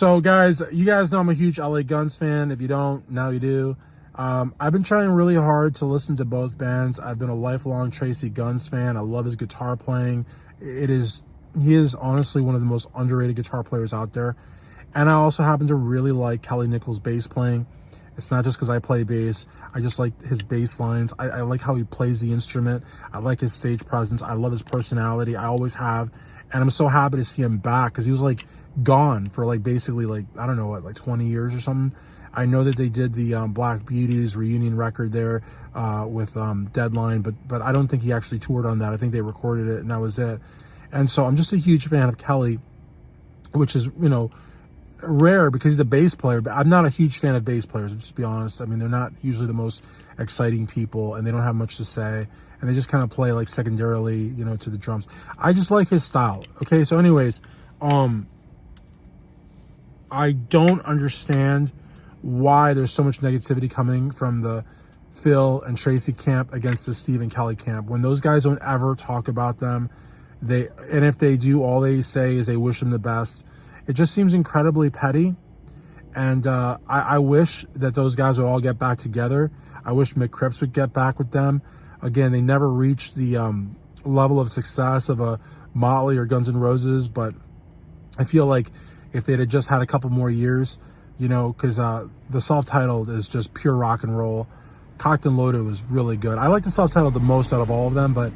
So guys, you guys know I'm a huge LA Guns fan. If you don't, now you do. I've been trying really hard to listen to both bands. I've been a lifelong Tracy Guns fan. I love his guitar playing. He is honestly one of the most underrated guitar players out there. And I also happen to really like Kelly Nichols' bass playing. It's not just because I play bass. I just like his bass lines. I like how he plays the instrument. I like his stage presence. I love his personality. I always have. And I'm so happy to see him back because he was like gone for like basically like, I don't know what, like 20 years or something. I know that they did the Black Beauties reunion record there with Deadline, but I don't think he actually toured on that. I think they recorded it and that was it. And so I'm just a huge fan of Kelly, which is, you know, rare because he's a bass player, but I'm not a huge fan of bass players, just to be honest. I mean, they're not usually the most exciting people and they don't have much to say and they just kind of play like secondarily, you know, to the drums. I just like his style. Okay, so anyways, I don't understand why there's so much negativity coming from the Phil and Tracy camp against the Steve and Kelly camp. When those guys don't ever talk about them, and if they do, all they say is they wish them the best. It just seems incredibly petty. And I wish that those guys would all get back together. I wish Mick Cripps would get back with them. Again, they never reached the level of success of a Motley or Guns N' Roses, but I feel like if they'd have just had a couple more years, you know, because the self-titled is just pure rock and roll. Cocked and Loaded was really good. I like the self-titled the most out of all of them, but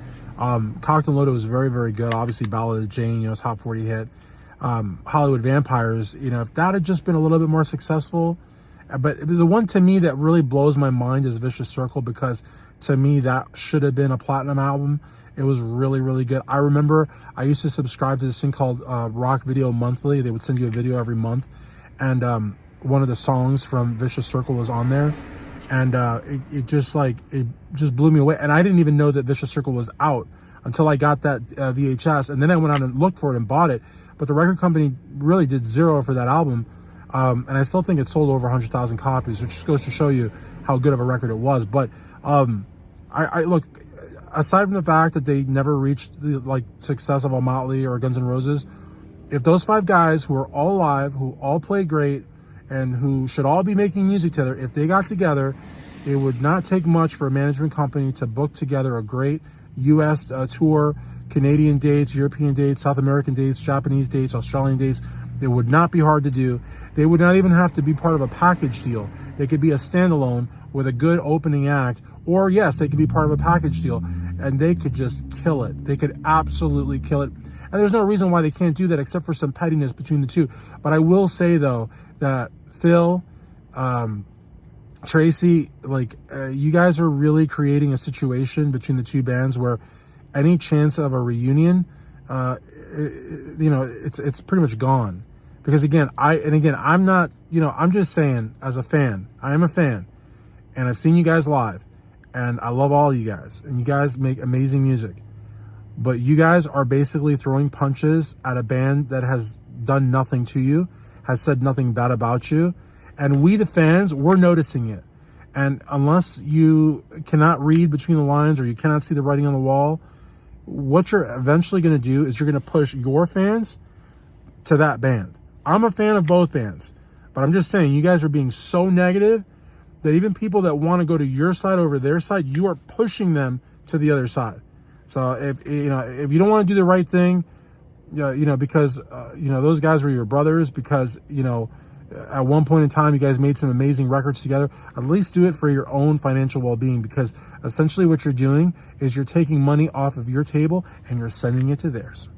Cocked and Loaded was very, very good. Obviously, Ballad of Jane, you know, top 40 hit. Hollywood Vampires, you know, if that had just been a little bit more successful. But the one to me that really blows my mind is Vicious Circle, because to me that should have been a platinum album. It was really, really good. I remember I used to subscribe to this thing called Rock Video Monthly. They would send you a video every month, and one of the songs from Vicious Circle was on there, and it just blew me away. And I didn't even know that Vicious Circle was out until I got that VHS, and then I went out and looked for it and bought it. But the record company really did zero for that album, and I still think it sold over 100,000 copies, which just goes to show you how good of a record it was. But I look, aside from the fact that they never reached the success of a Motley or Guns N' Roses, if those five guys who are all alive, who all play great, and who should all be making music together, if they got together, it would not take much for a management company to book together a great U.S. tour, Canadian dates, European dates, South American dates, Japanese dates, Australian dates. It would not be hard to do. They would not even have to be part of a package deal. They could be a standalone with a good opening act, or yes, they could be part of a package deal, and they could just kill it. They could absolutely kill it. And there's no reason why they can't do that except for some pettiness between the two. But I will say, though, that Phil, Tracy, you guys are really creating a situation between the two bands where any chance of a reunion, you know, it's pretty much gone. Because again, I'm not, you know, I'm just saying, as a fan, I am a fan, and I've seen you guys live, and I love all you guys, and you guys make amazing music. But you guys are basically throwing punches at a band that has done nothing to you, has said nothing bad about you, and we, the fans, we're noticing it. And unless you cannot read between the lines or you cannot see the writing on the wall, what you're eventually going to do is you're going to push your fans to that band. I'm a fan of both bands, but I'm just saying, you guys are being so negative that even people that want to go to your side over their side, you are pushing them to the other side. So if you don't want to do the right thing, you know, because you know, those guys were your brothers, because you know, at one point in time you guys made some amazing records together, at least do it for your own financial well-being, because essentially what you're doing is you're taking money off of your table and you're sending it to theirs.